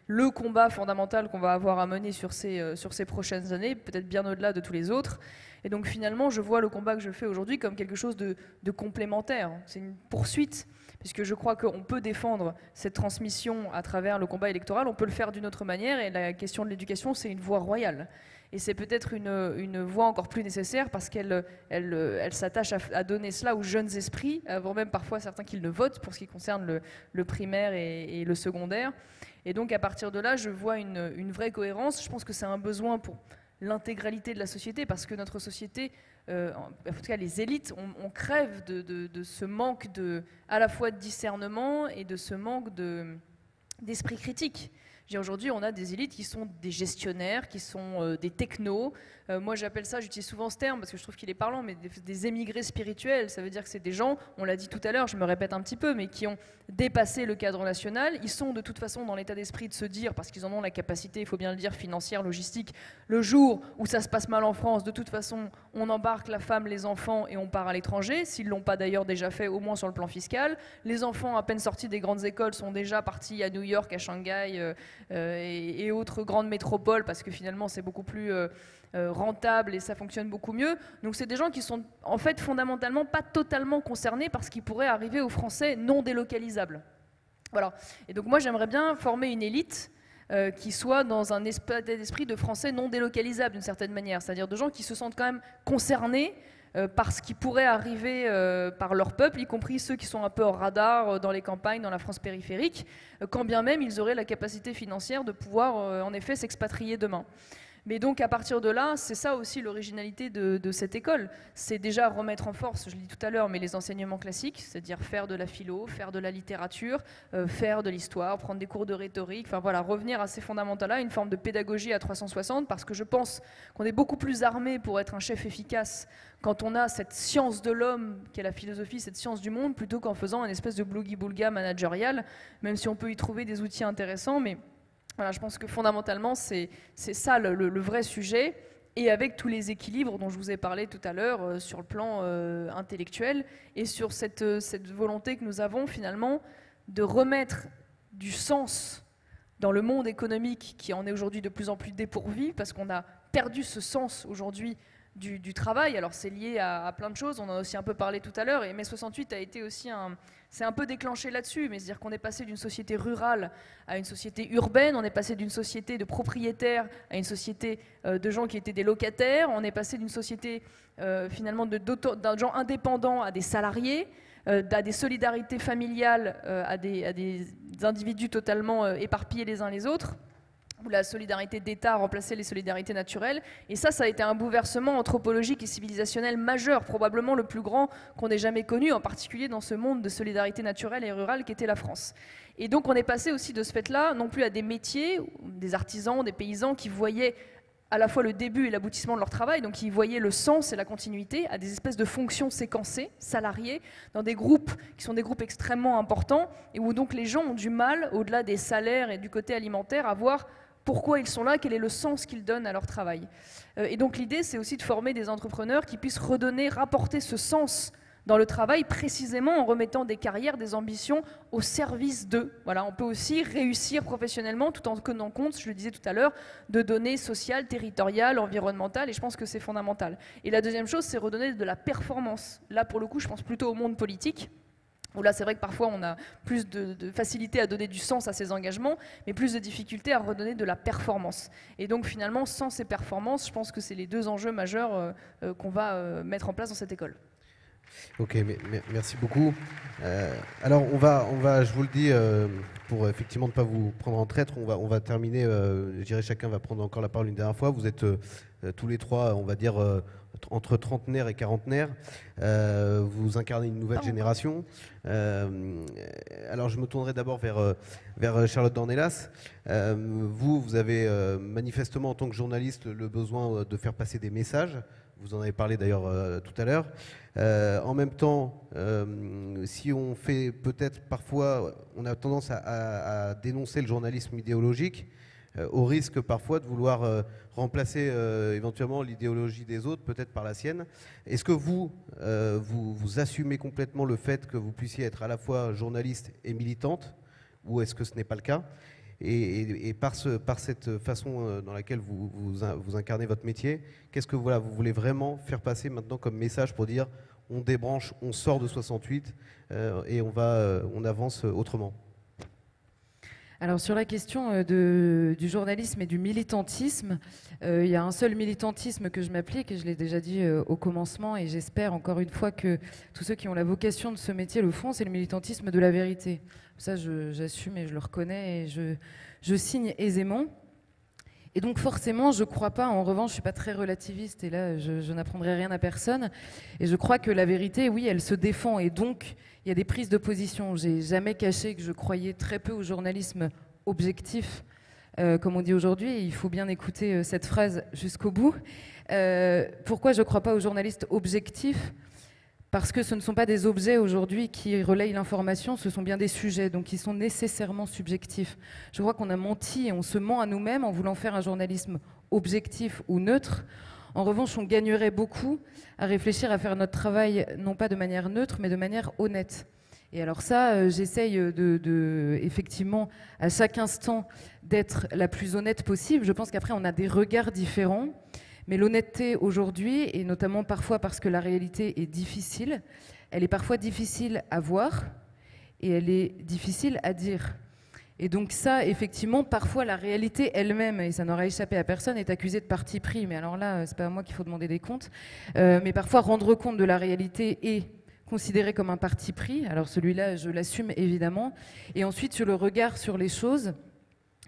le combat fondamental qu'on va avoir à mener sur ces prochaines années, peut-être bien au-delà de tous les autres. Et donc finalement, je vois le combat que je fais aujourd'hui comme quelque chose de complémentaire. C'est une poursuite, puisque je crois qu'on peut défendre cette transmission à travers le combat électoral, on peut le faire d'une autre manière, et la question de l'éducation, c'est une voie royale. Et c'est peut-être une voie encore plus nécessaire parce qu'elle s'attache à donner cela aux jeunes esprits, avant même parfois certains qu'ils ne votent pour ce qui concerne le primaire et le secondaire. Et donc à partir de là, je vois une vraie cohérence. Je pense que c'est un besoin pour l'intégralité de la société, parce que notre société, en tout cas les élites, on crève de ce manque à la fois de discernement et de ce manque d'esprit critique. Aujourd'hui, on a des élites qui sont des gestionnaires, qui sont des technos. Moi, j'appelle ça, j'utilise souvent ce terme parce que je trouve qu'il est parlant, mais des émigrés spirituels. Ça veut dire que c'est des gens, on l'a dit tout à l'heure, je me répète un petit peu, mais qui ont dépassé le cadre national. Ils sont de toute façon dans l'état d'esprit de se dire, parce qu'ils en ont la capacité, il faut bien le dire, financière, logistique, le jour où ça se passe mal en France, de toute façon, on embarque la femme, les enfants et on part à l'étranger. S'ils ne l'ont pas d'ailleurs déjà fait, au moins sur le plan fiscal. Les enfants, à peine sortis des grandes écoles, sont déjà partis à New York, à Shanghai et autres grandes métropoles, parce que finalement, c'est beaucoup plus rentable et ça fonctionne beaucoup mieux. Donc c'est des gens qui sont en fait fondamentalement pas totalement concernés par ce qui pourrait arriver aux Français non délocalisables. Voilà. Et donc moi j'aimerais bien former une élite qui soit dans un esprit de Français non délocalisables d'une certaine manière, c'est-à-dire de gens qui se sentent quand même concernés par ce qui pourrait arriver par leur peuple, y compris ceux qui sont un peu hors radar dans les campagnes, dans la France périphérique, quand bien même ils auraient la capacité financière de pouvoir en effet s'expatrier demain. Mais donc à partir de là, c'est ça aussi l'originalité de cette école. C'est déjà remettre en force, je l'ai dit tout à l'heure, mais les enseignements classiques, c'est-à-dire faire de la philo, faire de la littérature, faire de l'histoire, prendre des cours de rhétorique, enfin voilà, revenir à ces fondamentaux-là, une forme de pédagogie à 360, parce que je pense qu'on est beaucoup plus armé pour être un chef efficace quand on a cette science de l'homme qu'est la philosophie, cette science du monde, plutôt qu'en faisant une espèce de boogie-boulga managérial, même si on peut y trouver des outils intéressants, mais voilà, je pense que fondamentalement, c'est ça le vrai sujet, et avec tous les équilibres dont je vous ai parlé tout à l'heure sur le plan intellectuel, et sur cette volonté que nous avons finalement de remettre du sens dans le monde économique qui en est aujourd'hui de plus en plus dépourvu, parce qu'on a perdu ce sens aujourd'hui du travail. Alors c'est lié à plein de choses, on en a aussi un peu parlé tout à l'heure, et mai 68 a été aussi c'est un peu déclenché là-dessus, mais c'est-à-dire qu'on est passé d'une société rurale à une société urbaine, on est passé d'une société de propriétaires à une société de gens qui étaient des locataires, on est passé d'une société finalement d'un gens indépendants à des salariés, à des solidarités familiales, à des individus totalement éparpillés les uns les autres, où la solidarité d'État a remplacé les solidarités naturelles. Et ça a été un bouleversement anthropologique et civilisationnel majeur, probablement le plus grand qu'on ait jamais connu, en particulier dans ce monde de solidarité naturelle et rurale qu'était la France. Et donc on est passé aussi de ce fait-là, non plus à des métiers, des artisans, des paysans qui voyaient à la fois le début et l'aboutissement de leur travail, donc ils voyaient le sens et la continuité, à des espèces de fonctions séquencées, salariées, dans des groupes qui sont des groupes extrêmement importants, et où donc les gens ont du mal, au-delà des salaires et du côté alimentaire, à voir pourquoi ils sont là, quel est le sens qu'ils donnent à leur travail. Et donc l'idée, c'est aussi de former des entrepreneurs qui puissent rapporter ce sens dans le travail, précisément en remettant des carrières, des ambitions au service d'eux. Voilà, on peut aussi réussir professionnellement tout en tenant compte, je le disais tout à l'heure, de données sociales, territoriales, environnementales, et je pense que c'est fondamental. Et la deuxième chose, c'est redonner de la performance. Là, pour le coup, je pense plutôt au monde politique, où là, c'est vrai que parfois, on a plus de facilité à donner du sens à ces engagements, mais plus de difficulté à redonner de la performance. Et donc, finalement, sans ces performances, je pense que c'est les deux enjeux majeurs qu'on va mettre en place dans cette école. Ok, merci beaucoup. Alors, je vous le dis, pour effectivement ne pas vous prendre en traître, on va terminer, je dirais chacun va prendre encore la parole une dernière fois. Vous êtes tous les trois, on va dire, entre trentenaires et quarantenaires. Vous incarnez une nouvelle génération. Alors, je me tournerai d'abord vers Charlotte Dornelas. Vous avez manifestement, en tant que journaliste, le besoin de faire passer des messages. Vous en avez parlé d'ailleurs tout à l'heure. En même temps, si on fait peut-être parfois, on a tendance à dénoncer le journalisme idéologique, au risque parfois de vouloir remplacer éventuellement l'idéologie des autres, peut-être par la sienne. Est-ce que vous assumez complètement le fait que vous puissiez être à la fois journaliste et militante, ou est-ce que ce n'est pas le cas ? Et par cette façon dans laquelle vous incarnez votre métier, qu'est-ce que vous voulez vraiment faire passer maintenant comme message pour dire on débranche, on sort de 68 et on avance autrement? Alors sur la question du journalisme et du militantisme, il y a un seul militantisme que je m'applique, et je l'ai déjà dit au commencement, et j'espère encore une fois que tous ceux qui ont la vocation de ce métier le font, c'est le militantisme de la vérité. Ça, j'assume et je le reconnais, et je signe aisément. Et donc forcément, je ne crois pas, en revanche, je ne suis pas très relativiste, et là, je n'apprendrai rien à personne, et je crois que la vérité, oui, elle se défend, et donc il y a des prises de position. J'ai jamais caché que je croyais très peu au journalisme objectif, comme on dit aujourd'hui. Il faut bien écouter cette phrase jusqu'au bout. Pourquoi je ne crois pas aux journalistes objectifs ? Parce que ce ne sont pas des objets aujourd'hui qui relayent l'information, ce sont bien des sujets, donc ils sont nécessairement subjectifs. Je crois qu'on a menti et on se ment à nous-mêmes en voulant faire un journalisme objectif ou neutre. En revanche, on gagnerait beaucoup à réfléchir à faire notre travail, non pas de manière neutre, mais de manière honnête. Et alors ça, j'essaye effectivement, à chaque instant, d'être la plus honnête possible. Je pense qu'après, on a des regards différents. Mais l'honnêteté aujourd'hui, et notamment parfois parce que la réalité est difficile, elle est parfois difficile à voir et elle est difficile à dire. Et donc ça, effectivement, parfois la réalité elle-même, et ça n'aura échappé à personne, est accusée de parti pris. Mais alors là, c'est pas à moi qu'il faut demander des comptes. Mais parfois, rendre compte de la réalité est considéré comme un parti pris. Alors celui-là, je l'assume évidemment. Et ensuite, sur le regard sur les choses,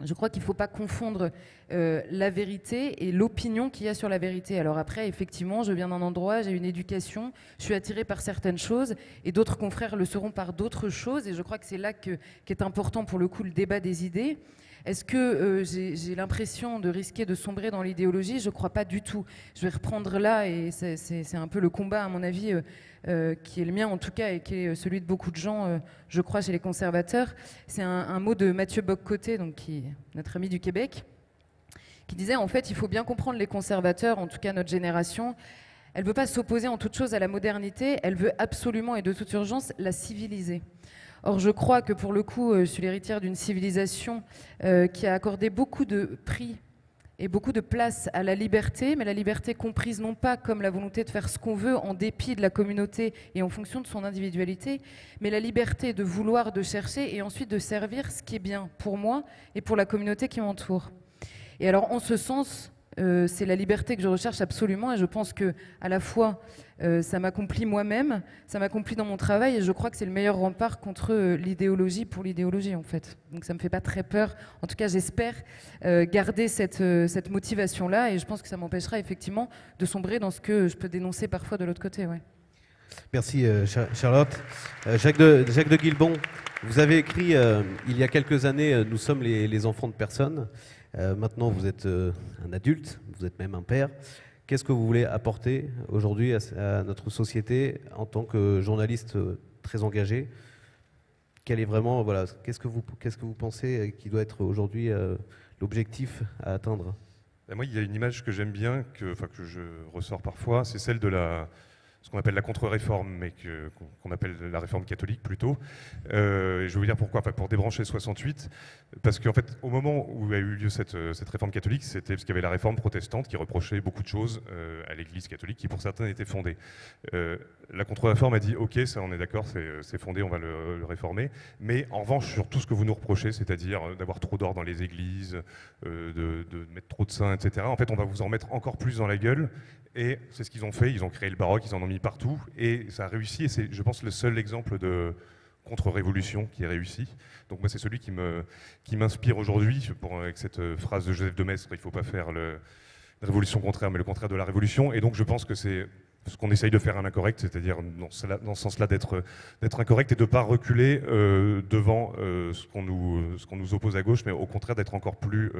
je crois qu'il ne faut pas confondre la vérité et l'opinion qu'il y a sur la vérité. Alors après, effectivement, je viens d'un endroit, j'ai une éducation, je suis attirée par certaines choses et d'autres confrères le seront par d'autres choses. Et je crois que c'est là qu'est important pour le coup le débat des idées. Est-ce que j'ai l'impression de risquer de sombrer dans l'idéologie ? Je ne crois pas du tout. Je vais reprendre là, et c'est un peu le combat, à mon avis, qui est le mien en tout cas, et qui est celui de beaucoup de gens, je crois, chez les conservateurs. C'est un mot de Mathieu Bock-Côté, donc notre ami du Québec, qui disait en fait il faut bien comprendre les conservateurs, en tout cas notre génération. Elle ne veut pas s'opposer en toute chose à la modernité, elle veut absolument et de toute urgence la civiliser. Or, je crois que pour le coup, je suis l'héritière d'une civilisation qui a accordé beaucoup de prix et beaucoup de place à la liberté, mais la liberté comprise non pas comme la volonté de faire ce qu'on veut en dépit de la communauté et en fonction de son individualité, mais la liberté de vouloir, de chercher et ensuite de servir ce qui est bien pour moi et pour la communauté qui m'entoure. Et alors, en ce sens, c'est la liberté que je recherche absolument, et je pense que à la fois ça m'accomplit moi-même, ça m'accomplit dans mon travail, et je crois que c'est le meilleur rempart contre l'idéologie pour l'idéologie en fait. Donc ça me fait pas très peur. En tout cas, j'espère garder cette motivation-là, et je pense que ça m'empêchera effectivement de sombrer dans ce que je peux dénoncer parfois de l'autre côté. Ouais. Merci Charlotte. Jacques de Guilbon, vous avez écrit il y a quelques années Nous sommes les enfants de personne. Maintenant, vous êtes un adulte, vous êtes même un père. Qu'est-ce que vous voulez apporter aujourd'hui à notre société en tant que journaliste très engagé ? Quel est vraiment, voilà, qu'est-ce que vous pensez qui doit être aujourd'hui l'objectif à atteindre? Moi, il y a une image que j'aime bien, que je ressors parfois, c'est celle de ce qu'on appelle la contre-réforme, mais qu'on appelle la réforme catholique plutôt. Et je vais vous dire pourquoi. Pour débrancher 68, parce qu'en fait, au moment où a eu lieu cette réforme catholique, c'était parce qu'il y avait la réforme protestante qui reprochait beaucoup de choses à l'Église catholique, qui pour certains étaient fondées. La contre-réforme a dit, ok, ça on est d'accord, c'est fondé, on va le réformer, mais en revanche, sur tout ce que vous nous reprochez, c'est-à-dire d'avoir trop d'or dans les églises, de mettre trop de saints, etc., en fait, on va vous en mettre encore plus dans la gueule. Et c'est ce qu'ils ont fait, ils ont créé le baroque, ils en ont mis partout, et ça a réussi, et c'est, je pense, le seul exemple de contre-révolution qui est réussi. Donc moi, c'est celui qui m'inspire aujourd'hui, avec cette phrase de Joseph de Maistre, il ne faut pas faire la révolution contraire, mais le contraire de la révolution, et donc je pense que c'est ce qu'on essaye de faire à l'incorrect, c'est-à-dire dans ce sens-là d'être incorrect et de ne pas reculer devant ce qu'on nous oppose à gauche, mais au contraire d'être encore plus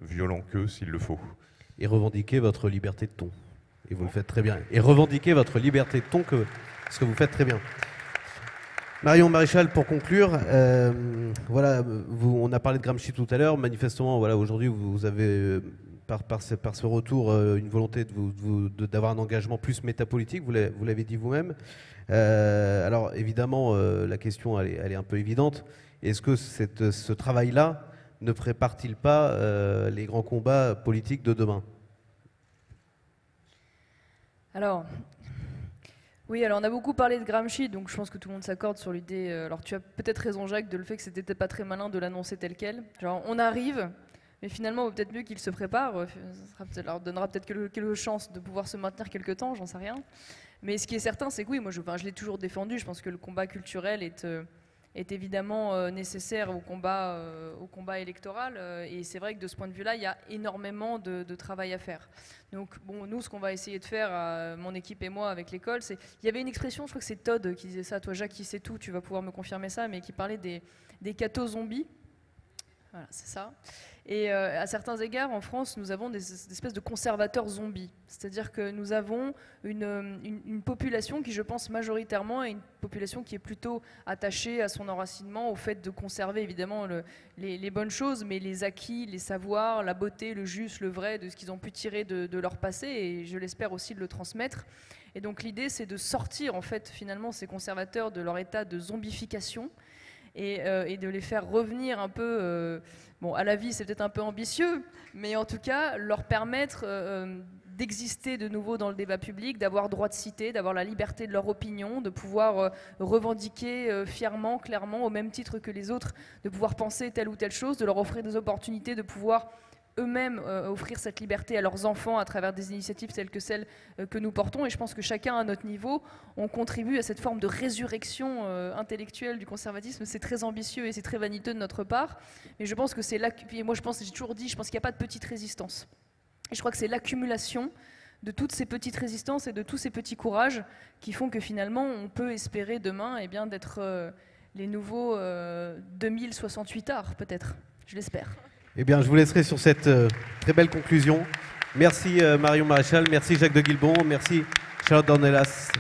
violent qu'eux s'il le faut. Et revendiquer votre liberté de ton. Et vous le faites très bien. Et revendiquer votre liberté de ton, ce que vous faites très bien. Marion Maréchal, pour conclure, voilà, on a parlé de Gramsci tout à l'heure. Manifestement, voilà, aujourd'hui, vous avez, par ce retour, une volonté d'avoir un engagement plus métapolitique, vous l'avez dit vous-même. Alors, évidemment, la question, elle est un peu évidente. Est-ce que ce travail-là ne prépare-t-il pas les grands combats politiques de demain ? Alors, oui, alors on a beaucoup parlé de Gramsci, donc je pense que tout le monde s'accorde sur l'idée. Alors tu as peut-être raison, Jacques, de le fait que c'était peut-être pas très malin de l'annoncer tel quel. Genre, on arrive, mais finalement, il vaut peut-être mieux qu'ils se préparent. Ça leur donnera peut-être quelques chances de pouvoir se maintenir quelques temps, j'en sais rien. Mais ce qui est certain, c'est que oui, moi je l'ai toujours défendu. Je pense que le combat culturel est évidemment nécessaire au combat électoral. Et c'est vrai que de ce point de vue-là, il y a énormément de travail à faire. Donc bon, nous, ce qu'on va essayer de faire, mon équipe et moi, avec l'école, c'est... Il y avait une expression, je crois que c'est Todd qui disait ça, toi Jacques qui sais tout, tu vas pouvoir me confirmer ça, mais qui parlait des cathos zombies. Voilà, c'est ça. Et à certains égards, en France, nous avons des espèces de conservateurs zombies. C'est-à-dire que nous avons une population qui, je pense, majoritairement est une population qui est plutôt attachée à son enracinement, au fait de conserver évidemment les bonnes choses, mais les acquis, les savoirs, la beauté, le juste, le vrai, de ce qu'ils ont pu tirer de leur passé, et je l'espère aussi de le transmettre. Et donc l'idée, c'est de sortir, en fait, finalement, ces conservateurs de leur état de zombification, et de les faire revenir un peu, bon, à la vie c'est peut-être un peu ambitieux, mais en tout cas leur permettre d'exister de nouveau dans le débat public, d'avoir droit de cité, d'avoir la liberté de leur opinion, de pouvoir revendiquer fièrement, clairement, au même titre que les autres, de pouvoir penser telle ou telle chose, de leur offrir des opportunités, de pouvoir eux-mêmes offrir cette liberté à leurs enfants à travers des initiatives telles que celles que nous portons. Et je pense que chacun à notre niveau, on contribue à cette forme de résurrection intellectuelle du conservatisme. C'est très ambitieux et c'est très vaniteux de notre part. Mais je pense que c'est là... Et moi, j'ai toujours dit, je pense qu'il n'y a pas de petite résistance. Et je crois que c'est l'accumulation de toutes ces petites résistances et de tous ces petits courages qui font que finalement, on peut espérer demain d'être les nouveaux 2068 arts, peut-être. Je l'espère. Eh bien, je vous laisserai sur cette très belle conclusion. Merci Marion Maréchal, merci Jacques de Guilbon, merci Charlotte Dornelas.